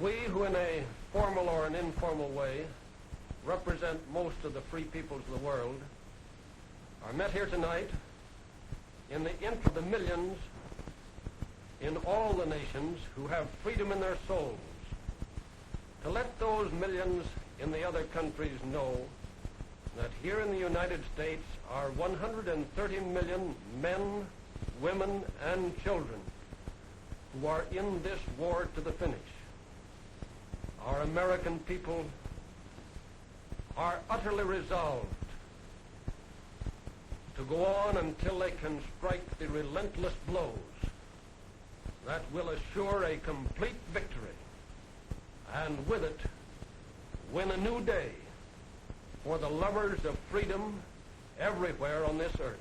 We who in a formal or an informal way represent most of the free peoples of the world are met here tonight in the interest of the millions in all the nations who have freedom in their souls, to let those millions in the other countries know that here in the United States are 130 million men, women, and children who are in this war to the finish. Our American people are utterly resolved to go on until they can strike the relentless blows that will assure a complete victory, and with it win a new day for the lovers of freedom everywhere on this earth.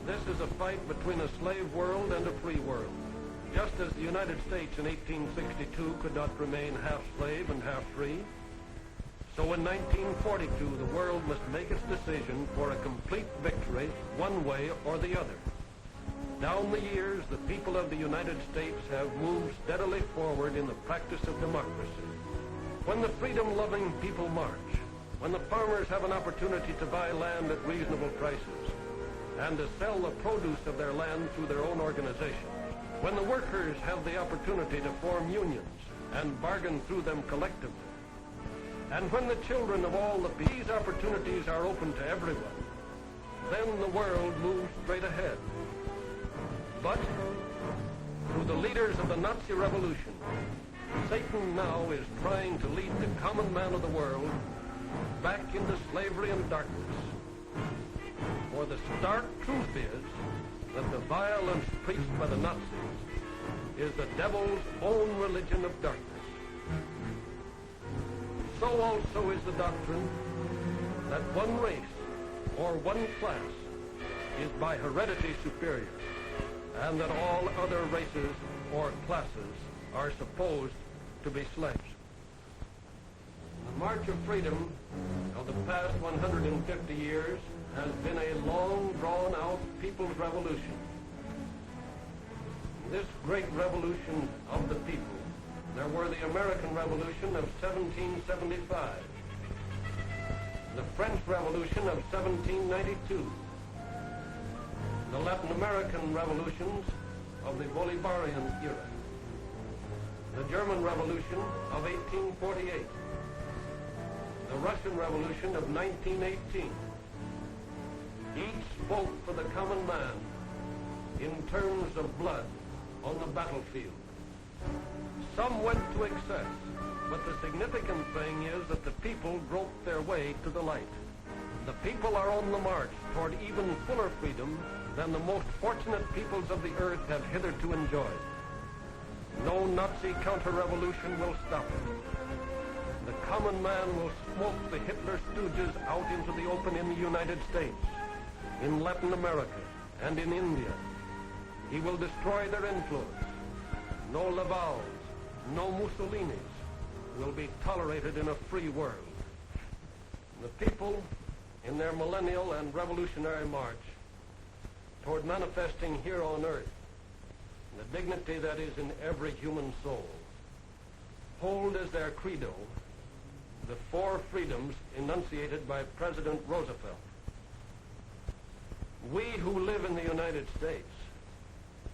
This is a fight between a slave world and a free world. Just as the United States in 1862 could not remain half slave and half free, so in 1942 the world must make its decision for a complete victory one way or the other. Down the years, the people of the United States have moved steadily forward in the practice of democracy. When the freedom-loving people march, when the farmers have an opportunity to buy land at reasonable prices and to sell the produce of their land through their own organizations, when the workers have the opportunity to form unions and bargain through them collectively, and when the children of all these opportunities are open to everyone, then the world moves straight ahead. But through the leaders of the Nazi Revolution, Satan now is trying to lead the common man of the world back into slavery and darkness. For the stark truth is that the violence preached by the Nazis is the devil's own religion of darkness. So also is the doctrine that one race or one class is by heredity superior, and that all other races or classes are supposed to be slaves. The March of Freedom of the past 150 years has been a long, drawn-out people's revolution. This great revolution of the people, there were the American Revolution of 1775, the French Revolution of 1792, the Latin American revolutions of the Bolivarian era, the German Revolution of 1848, the Russian Revolution of 1918. Each spoke for the common man in terms of blood on the battlefield. Some went to excess, but the significant thing is that the people groped their way to the light. The people are on the march toward even fuller freedom than the most fortunate peoples of the earth have hitherto enjoyed. No Nazi counter-revolution will stop it. The common man will smoke the Hitler stooges out into the open in the United States, in Latin America, and in India. He will destroy their influence. No Lavals, no Mussolinis will be tolerated in a free world. The people, in their millennial and revolutionary march toward manifesting here on earth the dignity that is in every human soul, hold as their credo the four freedoms enunciated by President Roosevelt. We who live in the United States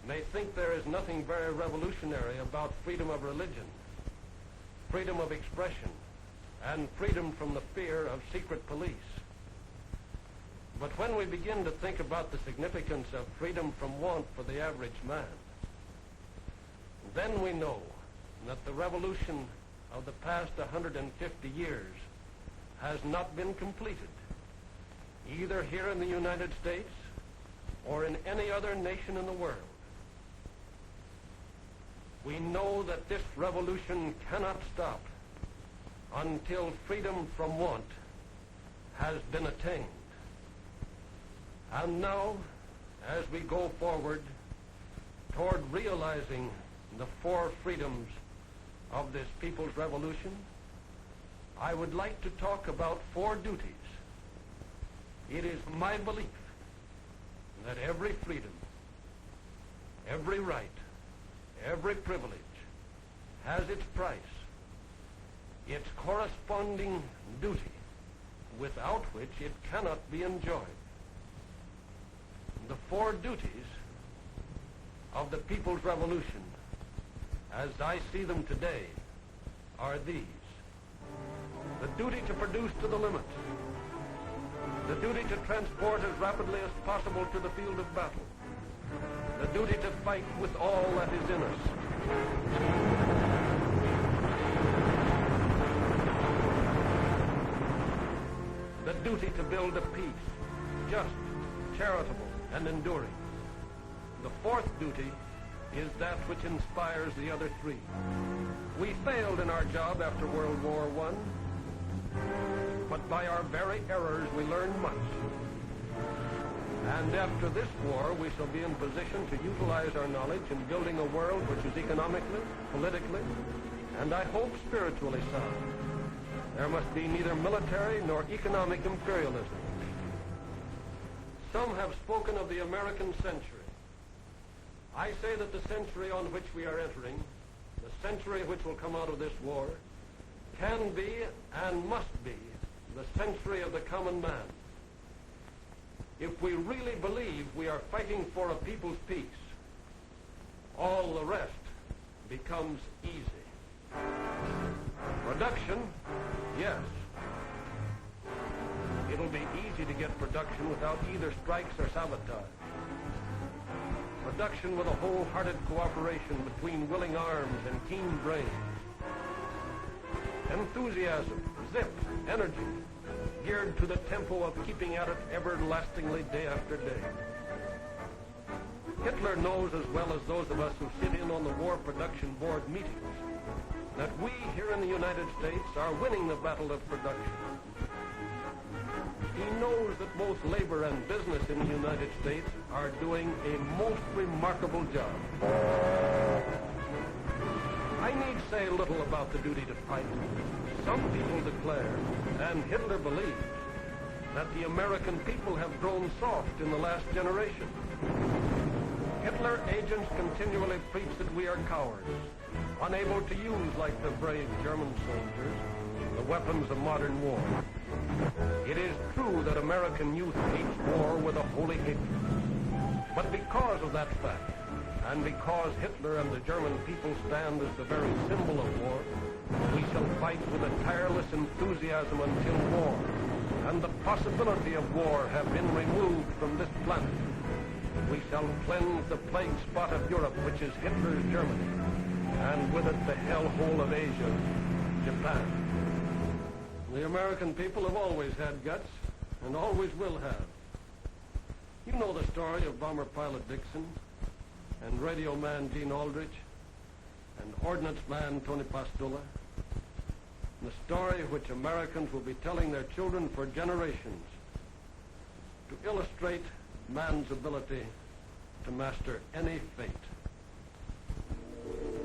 may think there is nothing very revolutionary about freedom of religion, freedom of expression, and freedom from the fear of secret police. But when we begin to think about the significance of freedom from want for the average man, then we know that the revolution of the past 150 years has not been completed, either here in the United States or in any other nation in the world. We know that this revolution cannot stop until freedom from want has been attained. And now, as we go forward toward realizing the four freedoms of this people's revolution, I would like to talk about four duties. It is my belief that every freedom, every right, every privilege has its price, its corresponding duty, without which it cannot be enjoyed. The four duties of the People's Revolution, as I see them today, are these. The duty to produce to the limit. The duty to transport as rapidly as possible to the field of battle. The duty to fight with all that is in us. The duty to build a peace, just, charitable, and enduring. The fourth duty is that which inspires the other three. We failed in our job after World War I, but by our very errors we learned much. And after this war, we shall be in position to utilize our knowledge in building a world which is economically, politically, and I hope spiritually sound. There must be neither military nor economic imperialism. Some have spoken of the American century. I say that the century on which we are entering, the century which will come out of this war, can be and must be the century of the common man. If we really believe we are fighting for a people's peace, all the rest becomes easy. Production, yes. It'll be easy to get production without either strikes or sabotage. Production with a wholehearted cooperation between willing arms and keen brains. Enthusiasm, zip, energy, geared to the tempo of keeping at it everlastingly day after day. Hitler knows as well as those of us who sit in on the War Production Board meetings that we here in the United States are winning the battle of production. He knows that both labor and business in the United States are doing a most remarkable job. I need say little about the duty to fight. Some people declare, and Hitler believes, that the American people have grown soft in the last generation. Hitler agents continually preach that we are cowards, unable to use, like the brave German soldiers, the weapons of modern war. It is true that American youth hates war with a holy hatred. But because of that fact, and because Hitler and the German people stand as the very symbol of war, we shall fight with a tireless enthusiasm until war and the possibility of war have been removed from this planet. We shall cleanse the plague spot of Europe, which is Hitler's Germany, and with it the hellhole of Asia, Japan. The American people have always had guts, and always will have. You know the story of bomber pilot Dixon, and radio man Gene Aldrich, and ordnance man Tony Pastula. The story which Americans will be telling their children for generations to illustrate man's ability to master any fate.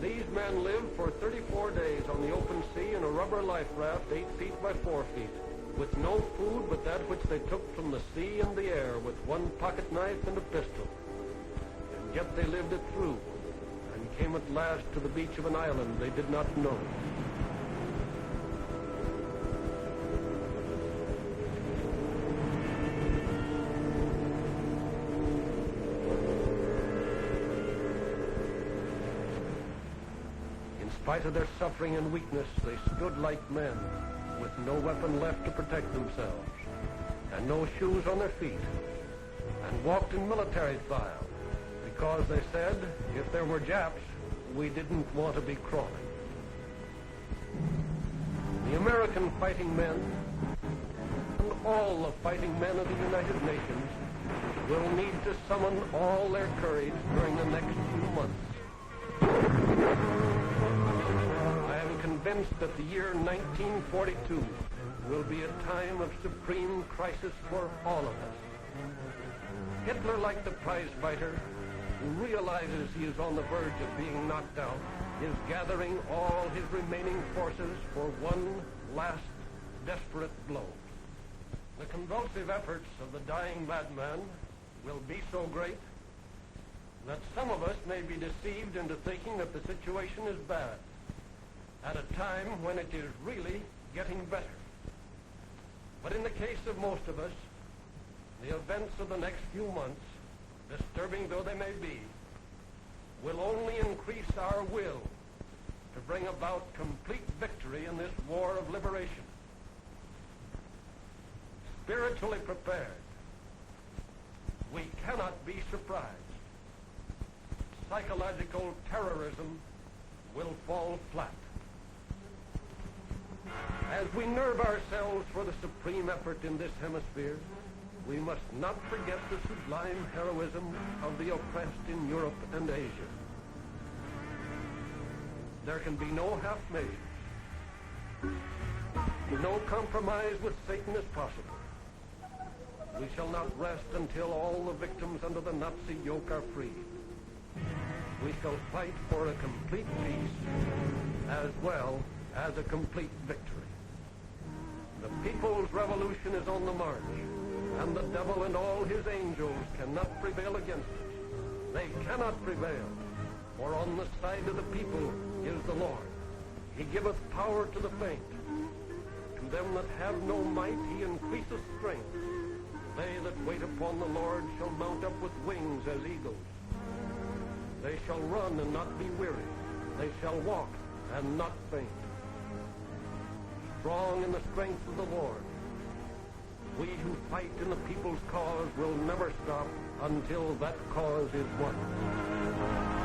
These men lived for 34 days on the open sea in a rubber life raft 8 feet by 4 feet, with no food but that which they took from the sea and the air, with one pocket knife and a pistol. And yet they lived it through, and came at last to the beach of an island they did not know. In spite of their suffering and weakness, they stood like men, with no weapon left to protect themselves, and no shoes on their feet, and walked in military file, because they said, if there were Japs, we didn't want to be crawling. The American fighting men, and all the fighting men of the United Nations, will need to summon all their courage during the next few months. I am convinced that the year 1942 will be a time of supreme crisis for all of us. Hitler, like the prize fighter, who realizes he is on the verge of being knocked out, is gathering all his remaining forces for one last desperate blow. The convulsive efforts of the dying madman will be so great that some of us may be deceived into thinking that the situation is bad. at a time when it is really getting better. But in the case of most of us, the events of the next few months, disturbing though they may be, will only increase our will to bring about complete victory in this war of liberation. Spiritually prepared, we cannot be surprised. Psychological terrorism will fall flat. As we nerve ourselves for the supreme effort in this hemisphere, we must not forget the sublime heroism of the oppressed in Europe and Asia. There can be no half measures. No compromise with Satan is possible. We shall not rest until all the victims under the Nazi yoke are freed. We shall fight for a complete peace as well as a complete victory. The people's revolution is on the march, and the devil and all his angels cannot prevail against it. They cannot prevail, for on the side of the people is the Lord. He giveth power to the faint. To them that have no might he increaseth strength. They that wait upon the Lord shall mount up with wings as eagles. They shall run and not be weary. They shall walk and not faint. Strong in the strength of the Lord, we who fight in the people's cause will never stop until that cause is won.